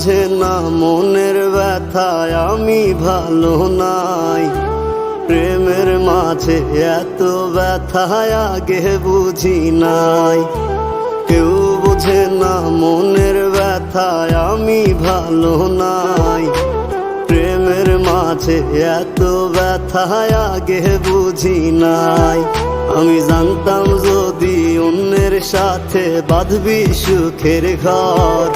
বোঝে না মনের ব্যথায় আমি ভালো নাই। প্রেমের মাঝে এত ব্যথায় আগে বুঝি নাই। কেউ বোঝে না মনের ব্যথায় আমি ভালো নাই। প্রেমের মাঝে এত ব্যথায় আগে বুঝি নাই। আমি জানতাম যদি অন্যের সাথে বাঁধবি সুখের ঘর,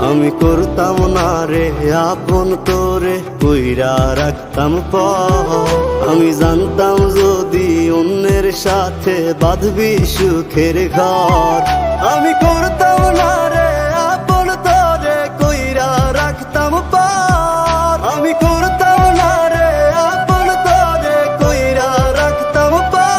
আমি করতাম না রে আপন তোরে কইরা রাখতাম পর। আমি জানতাম যদি অন্যের সাথে বাঁধবি সুখের ঘর, আমি করতাম না রে আপন তোরে কইরা রাখতাম পর। আমি করতাম না রে আপন তোরে কইরা রাখতাম পর।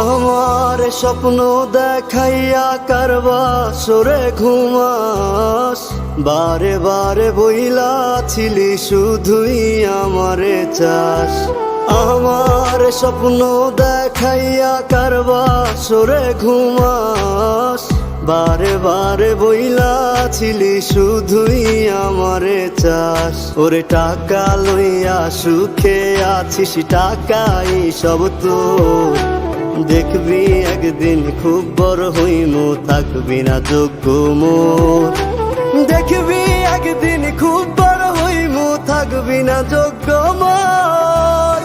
আমার স্বপ্ন দেখাইয়া কারবা সরে ঘুমাস, বারে বারে বইলা ছিলি শুধুই আমারে চাস। আমার স্বপ্ন দেখাইয়া কারবা সরে ঘুমাস, বারে বারে বইলা ছিলি শুধুই আমারে চাস। ওরে টাকা লইয়া সুখে আছিস, টাকাই সব তোর। দেখবি একদিন খুব বড় হইমু, থাকবি না যোগ্য মোর। দেখবি একদিন খুব বড় হইমু, থাকবি না যোগ্য মোর।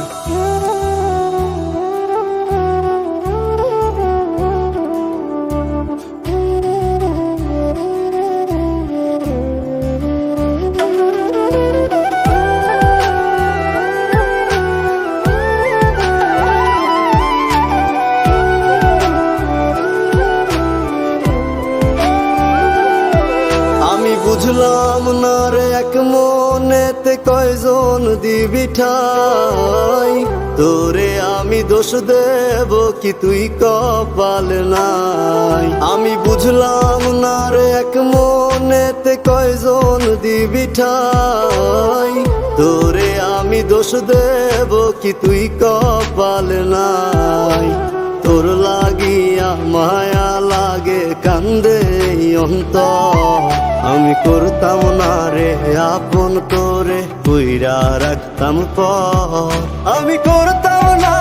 বুঝলাম না রে এক মনেতে কয়জন দিবি ঠাই, তোরে আমি দোষ দেব কি তুই কপাল নাই। আমি বুঝলাম না রে এক মনেতে কয়জন দিবি ঠাই, তোরে আমি দোষ দেব কি তুই কপাল নাই। তোর লাগিয়া মায়া লাগে কান্দে অন্তর, আমি করতাম না রে আপন তোরে কইরা রাখতাম পর। আমি করতাম না